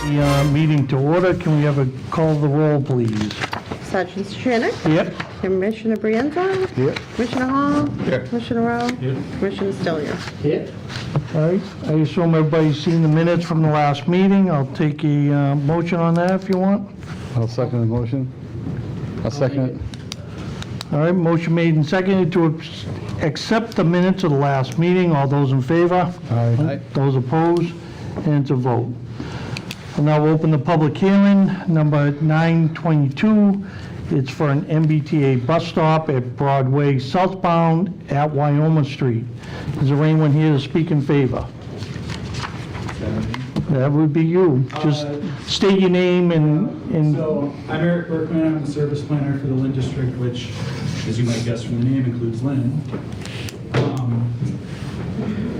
The meeting to order. Can we have a call the roll, please? Sergeant Stranik? Yep. Commissioner Brienza? Yep. Commissioner Hall? Here. Commissioner Rowe? Here. Commissioner Stillier? Yep. All right. I assume everybody's seen the minutes from the last meeting. I'll take a motion on that if you want. I'll second the motion. I'll second it. All right, motion made and seconded to accept the minutes of the last meeting. All those in favor? Aye. Those opposed? And it's a vote. I'll now open the public hearing, number 922. It's for an MBTA bus stop at Broadway southbound at Wyoming Street. Is there anyone here to speak in favor? That would be you. Just state your name and So, I'm Eric Berkman, I'm the service planner for the Lynn District, which, as you might guess from the name, includes Lynn.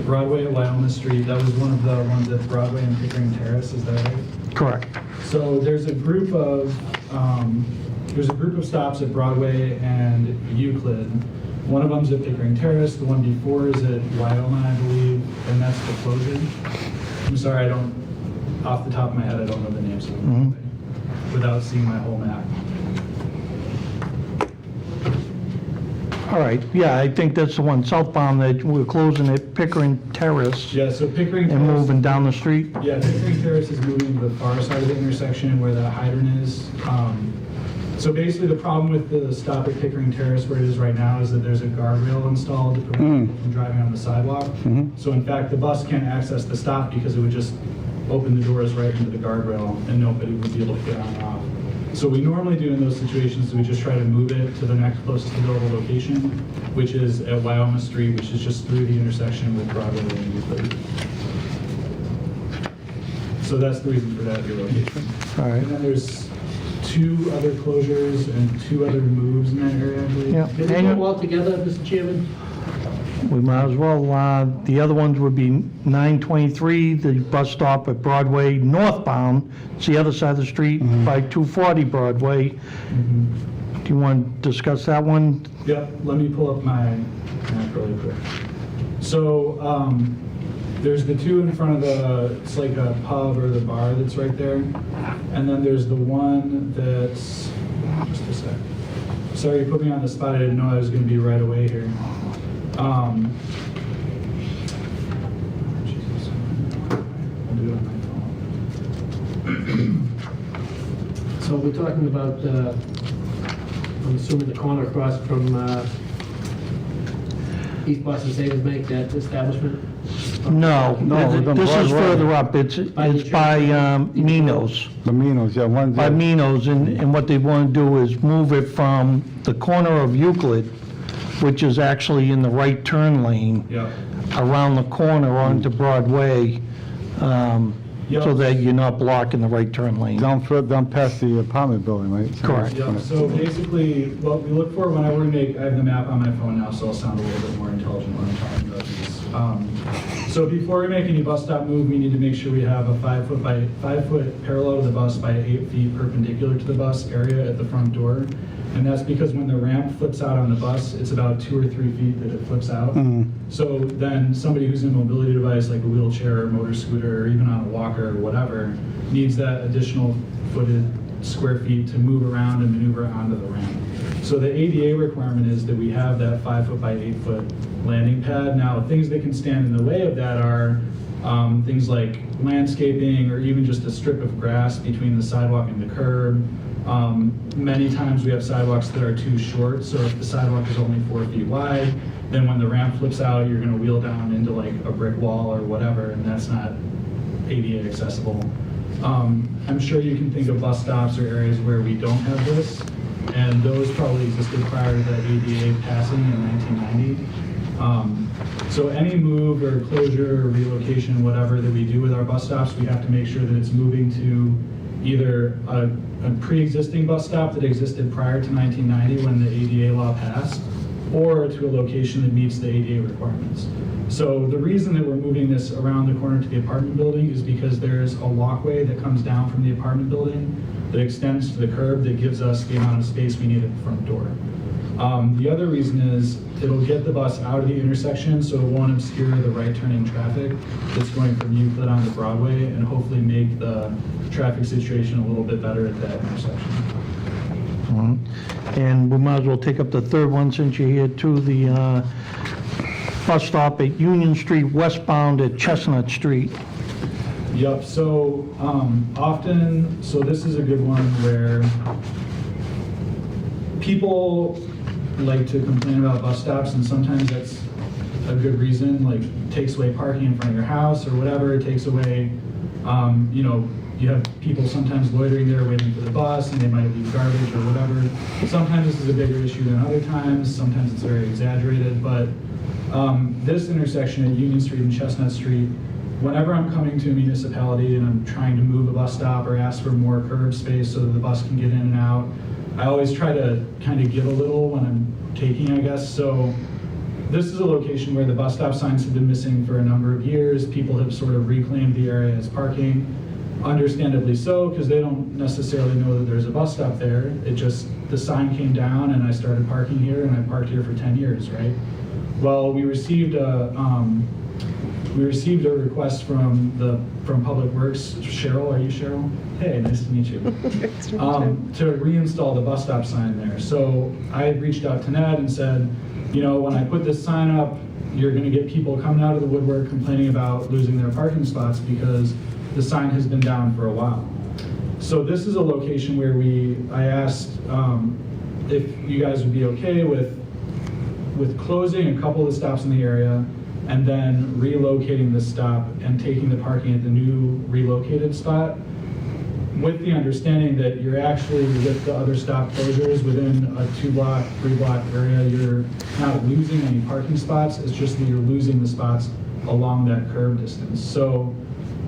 Broadway at Wyoming Street, that was one of the ones at Broadway and Pickering Terrace, is that right? correct. So there's a group of stops at Broadway and Euclid. One of them's at Pickering Terrace, the one before is at Wyoming, I believe, and that's the closure. I'm sorry, off the top of my head, I don't know the names of them without seeing my whole map. All right, yeah, I think that's the one southbound that we're closing at Pickering Terrace Yeah, so Pickering and Terrace. moving down the street. Yeah, Pickering Terrace is moving to the far side of the intersection where the hydrant is. So basically the problem with the stop at Pickering Terrace where it is right now is that there's a guardrail installed to prevent people from driving on the sidewalk. So in fact, the bus can't access the stop because it would just open the doors right into the guardrail and nobody would be able to get on and off. So what we normally do in those situations is we just try to move it to the next closest available location, which is at Wyoming Street, which is just through the intersection with Broadway and Euclid. So that's the reason for that relocation. All right. And then there's 2 other closures and 2 other moves in that area, I believe. Yeah. Can we Hang go on. all together, Mr. Chairman? We might as well. The other ones would be 923, the bus stop at Broadway northbound. It's the other side of the street by 240 Broadway. Do you want to discuss that one? Yep, let me pull up my map really quick. So, there's the 2 in front of it's like a pub or the bar that's right there. And then there's the one that's, just a sec. Sorry you put me on the spot, I didn't know I was gonna be right away here. Jesus. I'll do it on my phone. So we're talking about, I'm assuming the corner across from East Boston Savings Bank, that establishment? No, No, this is Broadway. further up. It's by Minos. The Minos, yeah, one. By Minos, and what they want to do is move it from the corner of Euclid, which is actually in the right turn lane, Yep. around the corner onto Broadway, so that you're not blocking the right turn lane. Down past the apartment building, right? Correct. Yeah, so basically, what we look for whenever we make, I have the map on my phone now, so I'll sound a little bit more intelligent when I'm talking about these. So before we make any bus stop move, we need to make sure we have a 5 foot parallel to the bus by 8 feet perpendicular to the bus area at the front door. And that's because when the ramp flips out on the bus, it's about 2 or 3 feet that it flips out. So then somebody who's in a mobility device like a wheelchair or motor scooter or even on a walker or whatever needs that additional square feet to move around and maneuver onto the ramp. So the ADA requirement is that we have that 5 foot by 8 foot landing pad. Now, things that can stand in the way of that are things like landscaping or even just a strip of grass between the sidewalk and the curb. Many times we have sidewalks that are too short, so if the sidewalk is only 4 feet wide, then when the ramp flips out, you're gonna wheel down into like a brick wall or whatever, and that's not ADA accessible. I'm sure you can think of bus stops or areas where we don't have this, and those probably existed prior to the ADA passing in 1990. So any move or closure or relocation, whatever that we do with our bus stops, we have to make sure that it's moving to either a pre-existing bus stop that existed prior to 1990 when the ADA law passed, or to a location that meets the ADA requirements. So the reason that we're moving this around the corner to the apartment building is because there's a walkway that comes down from the apartment building that extends to the curb that gives us the amount of space we need at the front door. The other reason is it'll get the bus out of the intersection, so it won't obscure the right turning traffic that's going from Euclid onto Broadway, and hopefully make the traffic situation a little bit better at that intersection. And we might as well take up the third one since you're here too, the bus stop at Union Street westbound at Chestnut Street. Yep, so so this is a good one where people like to complain about bus stops, and sometimes that's a good reason, like takes away parking in front of your house or whatever, it takes away, you have people sometimes loitering there waiting for the bus and they might leave garbage or whatever. Sometimes this is a bigger issue than other times, sometimes it's very exaggerated, but this intersection at Union Street and Chestnut Street, whenever I'm coming to a municipality and I'm trying to move a bus stop or ask for more curb space so that the bus can get in and out, I always try to kind of give a little when I'm taking, I guess. So this is a location where the bus stop signs have been missing for a number of years. People have sort of reclaimed the area as parking, understandably so, because they don't necessarily know that there's a bus stop there. It just, the sign came down and I started parking here, and I parked here for 10 years, right? Well, we received a request from Public Works. Cheryl, are you Cheryl? Hey, nice to meet you. To reinstall the bus stop sign there. So I had reached out to Ned and said, when I put this sign up, you're going to get people coming out of the woodwork complaining about losing their parking spots because the sign has been down for a while. So this is a location where I asked if you guys would be okay with closing a couple of the stops in the area and then relocating the stop and taking the parking at the new relocated spot, with the understanding that you're actually, with the other stop closures within a 2-block, 3-block area, you're not losing any parking spots, it's just that you're losing the spots along that curb distance. So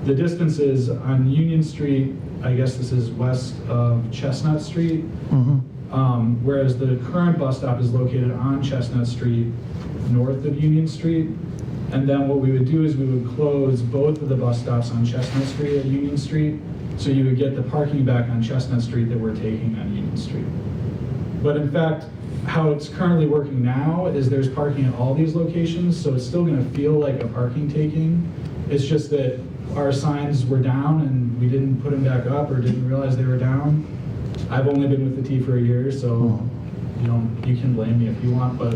the distance is on Union Street, I guess this is west of Chestnut Street, whereas the current bus stop is located on Chestnut Street, north of Union Street. And then what we would do is we would close both of the bus stops on Chestnut Street at Union Street, so you would get the parking back on Chestnut Street that we're taking on Union Street. But in fact, how it's currently working now is there's parking at all these locations, so it's still going to feel like a parking taking. It's just that our signs were down and we didn't put them back up or didn't realize they were down. I've only been with the T for a year, so you can blame me if you want, but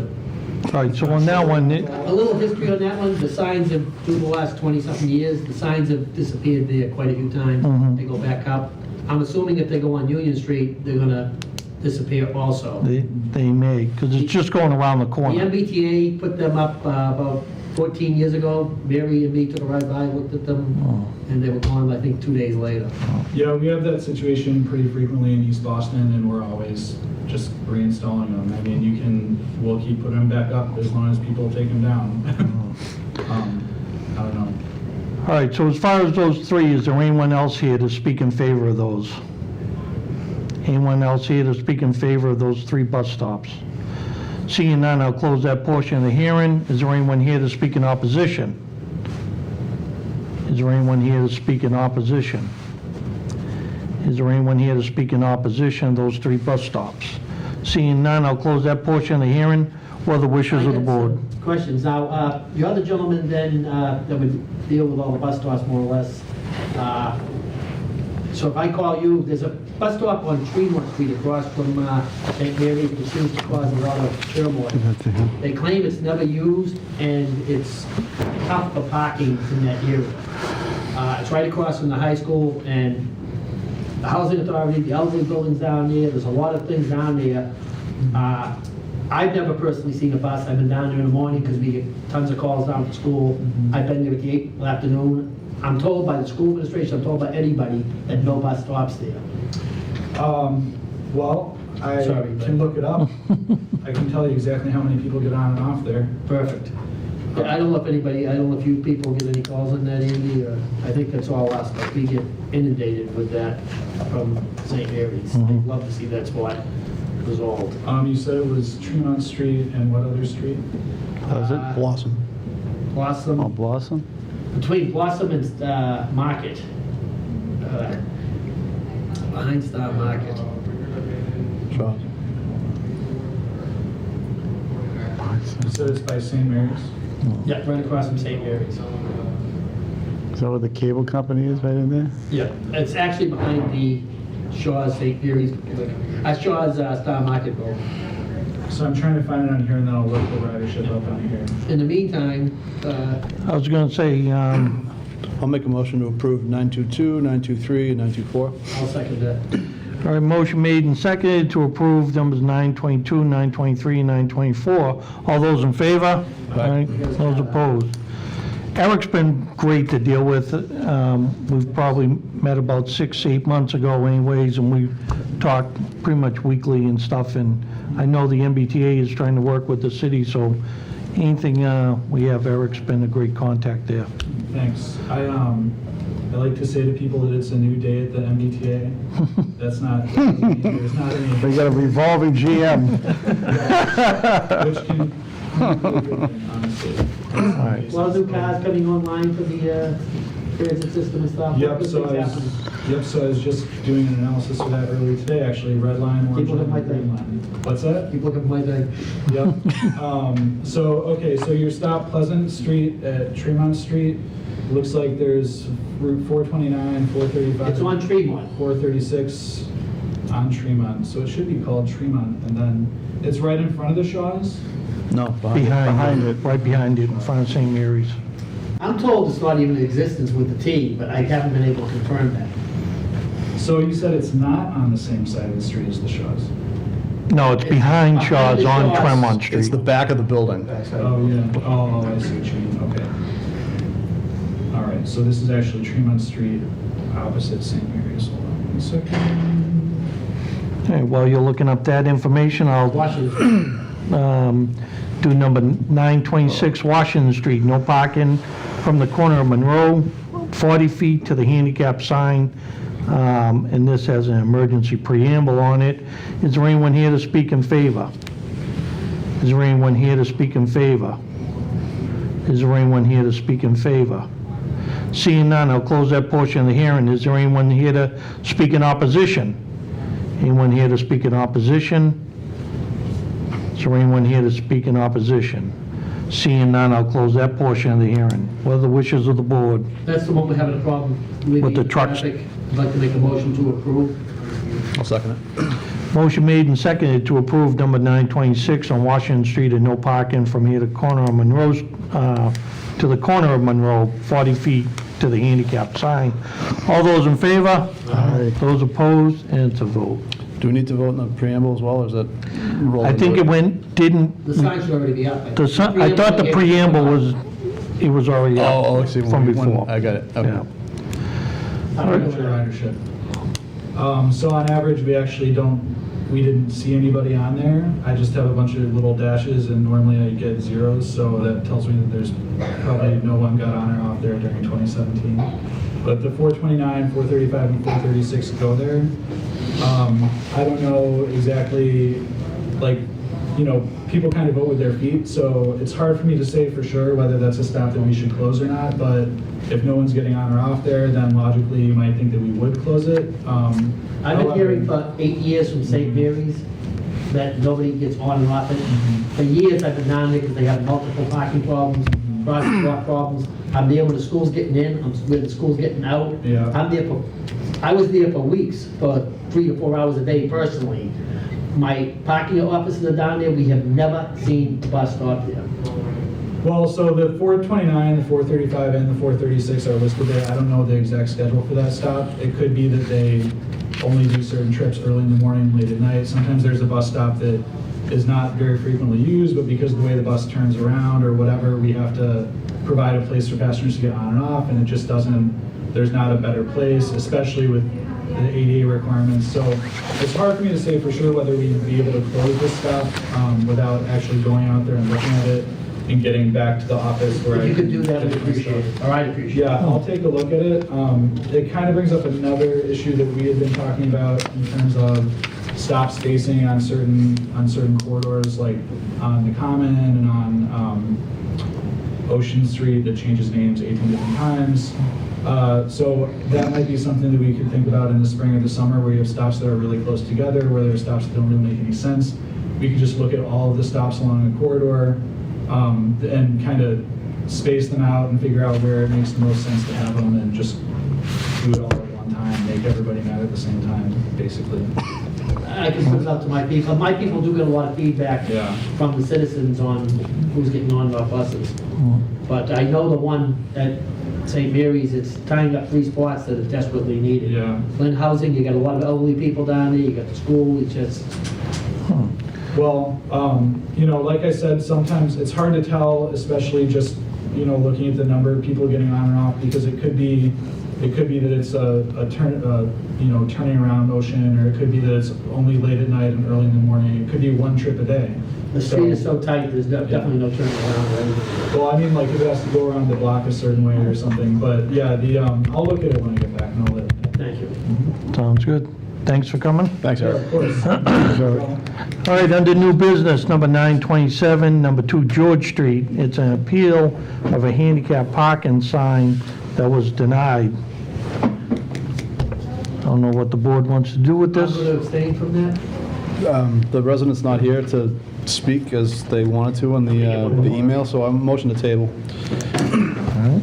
All right, so on that one, A little history on that one, the signs have, through the last 20-something years, the signs have disappeared there quite a few times. They go back up. I'm assuming if they go on Union Street, they're gonna disappear also. they may, because it's just going around the The corner. MBTA put them up about 14 years ago. Mary and me took a ride by, looked at them, and they were gone, I think, 2 days later. yeah, we have that situation pretty frequently in East Boston, and we're always just reinstalling them. I mean, we'll keep putting them back up as long as people take them down. I don't know. All right, so as far as those three, is there anyone else here to speak in favor of those? Anyone else here to speak in favor of those 3 bus stops? Seeing none, I'll close that portion of the hearing. Is there anyone here to speak in opposition? Is there anyone here to speak in opposition? Is there anyone here to speak in opposition of those 3 bus stops? Seeing none, I'll close that portion of the hearing. What are the wishes of the board? Questions. Now, the other gentleman then that would deal with all the bus stops more or less. So if I call you, there's a bus stop on Tremont Street across from St. Mary's, which seems to cause a lot of turmoil. They claim it's never used and it's tough for parking in that area. It's right across from the high school and the housing authority, the elderly buildings down there, there's a lot of things down there. I've never personally seen a bus. I've been down there in the morning because we get tons of calls down from school. I've been there at the 8 in the afternoon. I'm told by the school administration, I'm told by anybody that no bus stops there. Well, I Sorry, but- can look it up. I can tell you exactly how many people get on and off there. Perfect. Yeah, I don't know if you people get any calls on that, Andy, or I think that's all us, but we get inundated with that from St. Mary's. They'd love to see that spot resolved. You said it was Tremont Street and what other street? Is it Blossom? Blossom. Oh, Blossom? Between Blossom and Market, behind Star Market. Sure. You said it's by St. Mary's? Yeah, right across from St. Mary's. Is that where the cable company is, right in there? Yeah, it's actually behind the Shaw's St. Mary's, Shaw's Star Market Road. So I'm trying to find it on here, and then I'll look the ridership up on here. In the meantime, I was gonna say, I'll make a motion to approve 922, 923, and 924. I'll second that. all right, motion made and seconded to approve numbers 922, 923, and 924. All those in favor? Aye. Those opposed? Eric's been great to deal with. We've probably met about 6, 8 months ago anyways, and we talked pretty much weekly and stuff, and I know the MBTA is trying to work with the city, so anything we have, Eric's been a great contact there. Thanks. I like to say to people that it's a new day at the MBTA. That's not, there's not any, They got a revolving GM. which can, really good thing, honestly. A lot of new cars coming online for the transit system and stuff. Yep, Good so things I happening. was just doing an analysis of that earlier today, actually, red line, orange People line, have my green line. What's that? Keep looking for my thing. Yep. Okay, so your stop Pleasant Street at Tremont Street, looks like there's Route 429, 435. It's on Tremont. 436 on Tremont, so it should be called Tremont, and then it's right in front of the Shaws? No, Behind it, right behind it, in front of St. Mary's. I'm told it's not even in existence with the T, but I haven't been able to confirm that. So you said it's not on the same side of the street as the Shaws? No, it's behind Behind Shaw's the on Shaw's. Tremont It's Street. the back of the building. Oh, yeah, oh, I see what you mean, okay. All right, so this is actually Tremont Street, opposite St. Mary's, hold on 1 second. Okay, while you're looking up that information, I'll Washington. do number 926 Washington Street, no parking from the corner of Monroe, 40 feet to the handicap sign, and this has an emergency preamble on it. Is there anyone here to speak in favor? Is there anyone here to speak in favor? Is there anyone here to speak in favor? Seeing none, I'll close that portion of the hearing. Is there anyone here to speak in opposition? Anyone here to speak in opposition? Is there anyone here to speak in opposition? Seeing none, I'll close that portion of the hearing. What are the wishes of the board? That's the one we're having a problem With the trucks. traffic. I'd like to make a motion to approve. I'll second it. Motion made and seconded to approve number 926 on Washington Street and no parking from here to corner of Monroe, to the corner of Monroe, 40 feet to the handicap sign. All those in favor? Aye. Those opposed? And it's a vote. Do we need to vote in the preamble as well, or is that rolled I think into it went, didn't, The sign should already be up. I thought the preamble was, it was already up Oh, I see. from before. I got it. Okay. Yeah. Amateur ridership. So on average, we actually we didn't see anybody on there. I just have a bunch of little dashes, and normally I get zeros, so that tells me that there's probably no one got on or off there during 2017. But the 429, 435, and 436 go there. I don't know exactly, people kind of vote with their feet, so it's hard for me to say for sure whether that's a stop that we should close or not, but if no one's getting on or off there, then logically you might think that we would close it. I've been hearing for 8 years from St. Mary's that nobody gets on and off it. For years, I've been down there because they have multiple parking problems, crosswalk problems. I'm there when the school's getting in, I'm when the school's getting out. Yeah. I was there for weeks, for 3 to 4 hours a day personally. My parking officers are down there, we have never seen the bus stop there. Well, so the 429, the 435, and the 436 are listed there. I don't know the exact schedule for that stop. It could be that they only do certain trips early in the morning, late at night. Sometimes there's a bus stop that is not very frequently used, but because of the way the bus turns around or whatever, we have to provide a place for passengers to get on and off, and it just doesn't, there's not a better place, especially with the ADA requirements. So it's hard for me to say for sure whether we'd be able to close this stop without actually going out there and looking at it and getting back to the office where If you I could do that, can we'd appreciate it, or I'd appreciate it. Yeah, I'll take a look at it. It kind of brings up another issue that we had been talking about in terms of stop spacing on certain corridors, like on the Common and on Ocean Street that changes names 18 different times. So that might be something that we could think about in the spring or the summer, where you have stops that are really close together, where there are stops that don't really make any sense. we could just look at all of the stops along the corridor and kind of space them out and figure out where it makes the most sense to have them and just do it all at one time, make everybody mad at the same time, basically. I can put it out to my people. My people do get a lot of feedback Yeah. from the citizens on who's getting on our buses. But I know the one at St. Mary's, it's tying up 3 spots that are desperately needed. Yeah. Lynn Housing, you got a lot of elderly people down there, you got the school, it's just, Well, you know, like I said, sometimes it's hard to tell, especially just, you know, looking at the number of people getting on and off, because it could be that it's a you know, turning around motion, or it could be that it's only late at night and early in the morning. It could be one trip a day. the street is so tight, there's definitely no turning around or anything. Well, I mean, like, if it has to go around the block a certain way or something, but yeah, I'll look at it when I get back and I'll let you know. Thank you. Sounds good. Thanks for coming. Thanks, Yeah, Eric. of course. All right, under new business, number 927, number 2 George Street. It's an appeal of a handicap parking sign that was denied. I don't know what the board wants to do with I'm this. going to abstain from that. The resident's not here to speak as they wanted to in the email, so I'm motion to table. All right.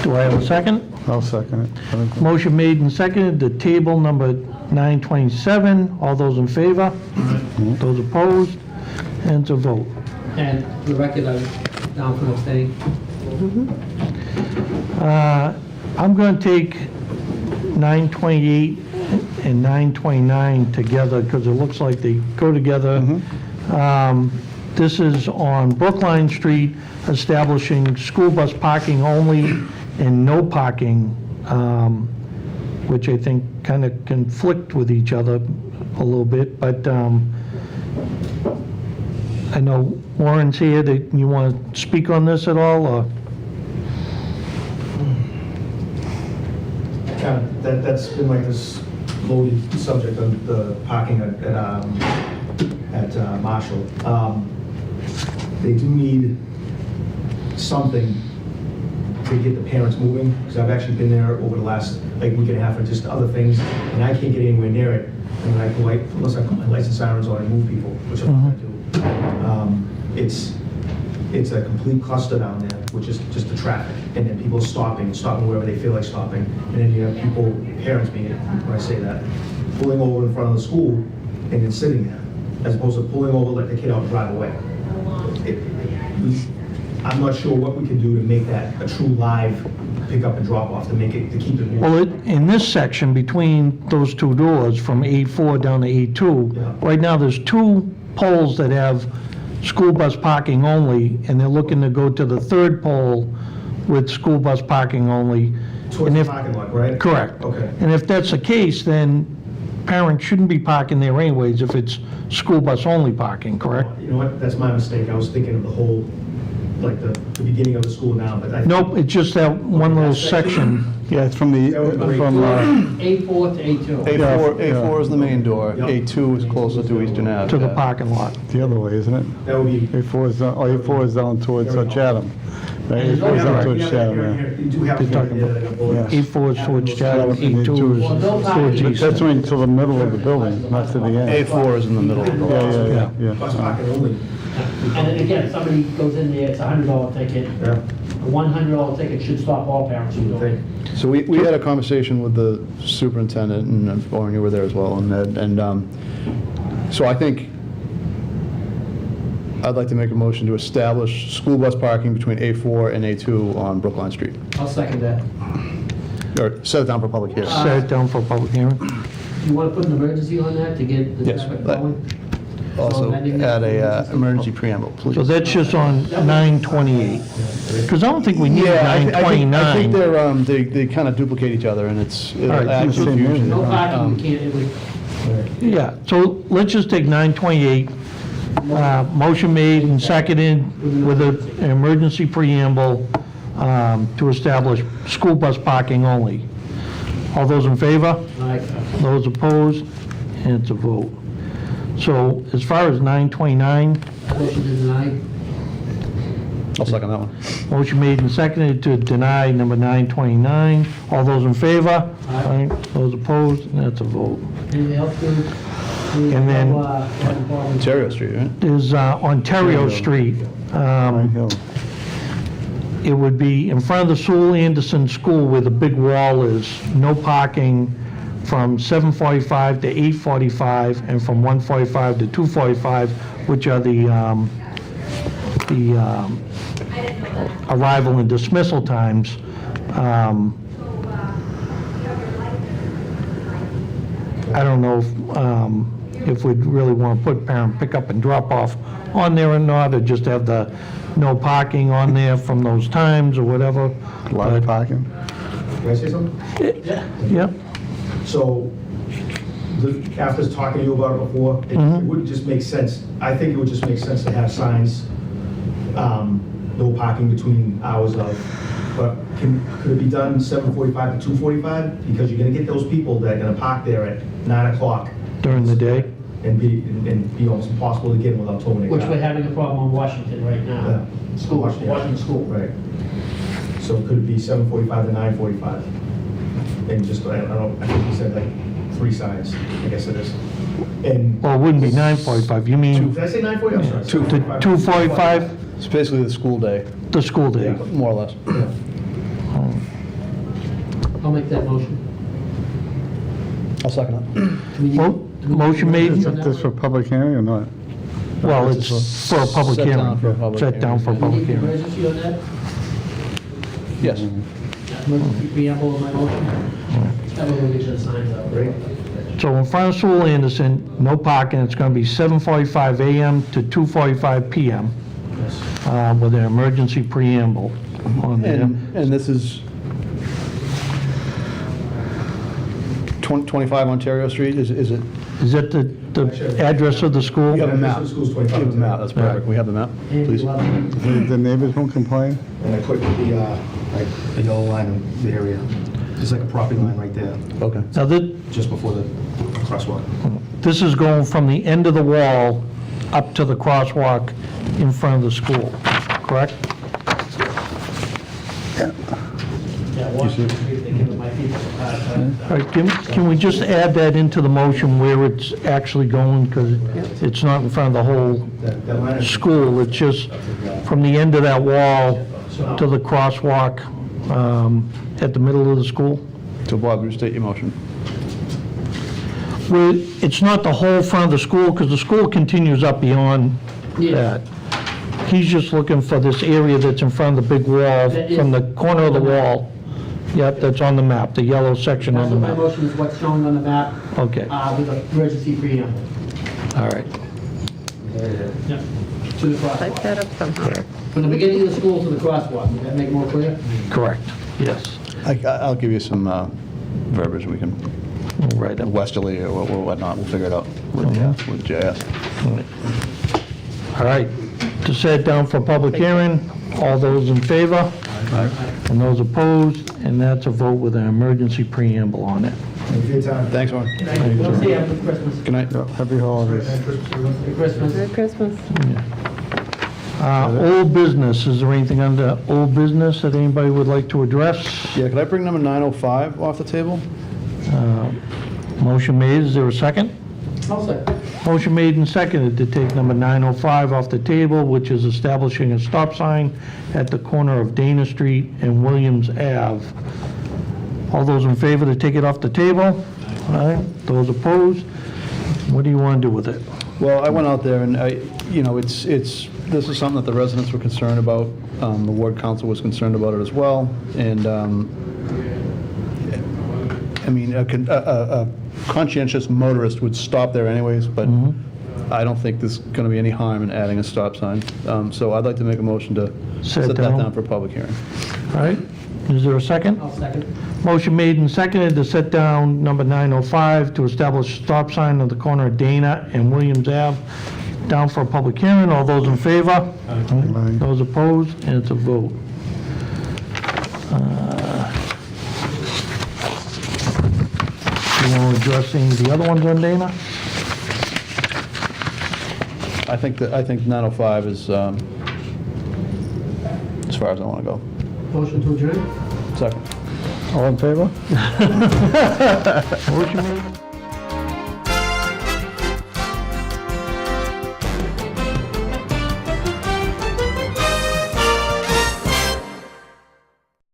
Do I have a second? I'll second it. Motion made and seconded to table number 927. All those in favor? Those opposed? And it's a vote. And for the record, I'm down for abstaining. I'm going to take 928 and 929 together because it looks like they go together. This is on Brookline Street, establishing school bus parking only and no parking, which I think kind of conflict with each other a little bit, but I know Warren's here. You want to speak on this at all, or? That's been like this loaded subject of the parking at Marshall. They do need something to get the parents moving, because I've actually been there over the last like week and a half for just other things, and I can't get anywhere near it. And I can unless I put my license sirens on and move people, which I'm not gonna do. It's a complete cluster down there, which is just the traffic, and then people stopping wherever they feel like stopping, and then you have people, parents being, when I say that, pulling over in front of the school and then sitting there, as opposed to pulling over, let the kid out and drive away. I'm not sure what we can do to make that a true live pick up and drop off to keep it moving. Well, in this section between those 2 doors, from A4 down to A2, Yeah. right now there's 2 poles that have school bus parking only, and they're looking to go to the 3rd pole with school bus parking only. Towards And the if- parking lot, right? Correct. Okay. And if that's the case, then parents shouldn't be parking there anyways if it's school bus only parking, correct? You know what, that's my mistake. I was thinking of the whole, like the beginning of the school now, but I. Nope, it's just that one little that section? section. Yeah, it's from That would be great. A4 to A2. A4 is the main door, Yep. A2 is closer to Eastern Ave. To the yeah. parking lot. The other way, isn't it? That would be. A4 is down towards Chatham. Right, And A4 is down Yeah, towards yeah, Chatham, yeah, yeah. yeah. You do have. You're talking yeah, like a bullet. Yeah. A4 is towards Chatham, And A2 A2 is Well, no towards parking. But east. that's only to the middle of the building, not to the end. A4 is in the middle of the Yeah, lot. yeah, yeah. Bus parking only. And then again, if somebody goes in there, it's a $100 ticket. Yeah. A $100 ticket should stop all parents from doing it. So we had a conversation with the superintendent, and Warren, you were there as well, and Ned, and so I think I'd like to make a motion to establish school bus parking between A4 and A2 on Brookline Street, I'll second that. or set it down for public hearing. Set it down for a public hearing. You want to put an emergency on that to get the Yes, traffic that- going? Also, add a emergency preamble, please. So that's just on 928. Because I don't think we need Yeah, I think 929. they kind of duplicate each other, and it'll All right, add it's the same confusion. No parking, we can't, it would, Yeah, so let's just take 928, motion made and seconded with an emergency preamble to establish school bus parking only. All those in favor? like, Those opposed? And it's a vote. So as far as 929, motion to deny. I'll second that one. motion made and seconded to deny number 929. All those in favor? Aye. Those opposed? And that's a vote. Anything else, Jim? And then Ontario Street, right? there's Ontario Street. Pine Hill. It would be in front of the Sewell Anderson School where the big wall is, no parking from 7:45 to 8:45 and from 1:45 to 2:45, which are the arrival and dismissal times. I don't know if we'd really want to put parent pickup and drop off on there or not, or just have the no parking on there from those times or whatever. A lot of parking. Can I say something? Yep, So, after talking to you about it before, it wouldn't just make sense, I think it would just make sense to have signs, no parking between hours of, but could it be done 7:45 to 2:45? Because you're gonna get those people that are gonna park there at 9 o'clock. during the day. And be almost impossible to get in without towing a car. Which we're having a problem on Washington right now. Yeah. School, Washington School. Right. So could it be 7:45 to 9:45? And just, I don't know, I think you said like 3 signs, I guess it is. And, Well, it wouldn't be 9:45, you mean did I say 9:40? I'm sorry. to 2:45, It's basically the school day, the school day? more or less. I'll make that motion. I'll second it. Do we need- Mo- do we need motion to made. on Is that this for one? public hearing or not? Well, it's for a public Set down hearing. for a public Set down for a hearing. Do we public need the hearing. emergency on that? Yes. Emergency preamble of my motion? That way we'll get your signs out. Great. So in front of Sewell Anderson, no parking, it's going to be 7:45 a.m. to 2:45 p.m. With an emergency preamble on there. And this is 25 Ontario Street, is it? Is that the address of the school? You have a map. The school's You 25. have a map, that's perfect. We have the map, And please. you have- The neighbors won't complain? And I put the yellow line in the area. There's like a property line right there, Okay. Now, just before the crosswalk. this is going from the end of the wall up to the crosswalk in front of the school, correct? Yeah, Washington Street, they give it my people. All right, can we just add that into the motion where it's actually going, because it's not in front of the whole That line is school, it's just from the end of that wall to the crosswalk at the middle of the school? So Bob, restate your motion. Well, it's not the whole front of the school, because the school continues up beyond Yeah. that. He's just looking for this area that's in front of the big wall, That is from the corner of the on the map. wall. Yep, that's on the map, the yellow section That's on the what my map. motion is, what's shown on the map, Okay, with an emergency preamble. all right. Yeah. To the Type crosswalk. that up somehow. From the beginning of the school to the crosswalk, would that make more clear? Correct, yes. I'll give you some verbiage, we can, Right up. westerly or whatnot, we'll figure it out with JS. All right, to set it down for public hearing, all those in favor? And those opposed, and that's a vote with an emergency preamble on it. Thank you for your time. Thanks, Warren. We'll see you after Christmas. Good night. Happy holidays. Merry Christmas. Merry Christmas. Old business, is there anything under old business that anybody would like to address? Yeah, could I bring number 905 off the table? Motion made, is there a second? I'll second. Motion made and seconded to take number 905 off the table, which is establishing a stop sign at the corner of Dana Street and Williams Ave. All those in favor to take it off the table? All right, those opposed? What do you want to do with it? Well, I went out there and this is something that the residents were concerned about. The ward council was concerned about it as well. And, I mean, a conscientious motorist would stop there anyways, but I don't think there's going to be any harm in adding a stop sign. So I'd like to make a motion to set that down. down for a public hearing. All right, is there a second? I'll second. Motion made and seconded to set down number 905 to establish a stop sign on the corner of Dana and Williams Ave, down for a public hearing. All those in favor? Aye. Those opposed? And it's a vote. You want to address any of the other ones on Dana? I think 905 is as far as I want to go. Motion to adjourn? Second. All in favor? Motion made.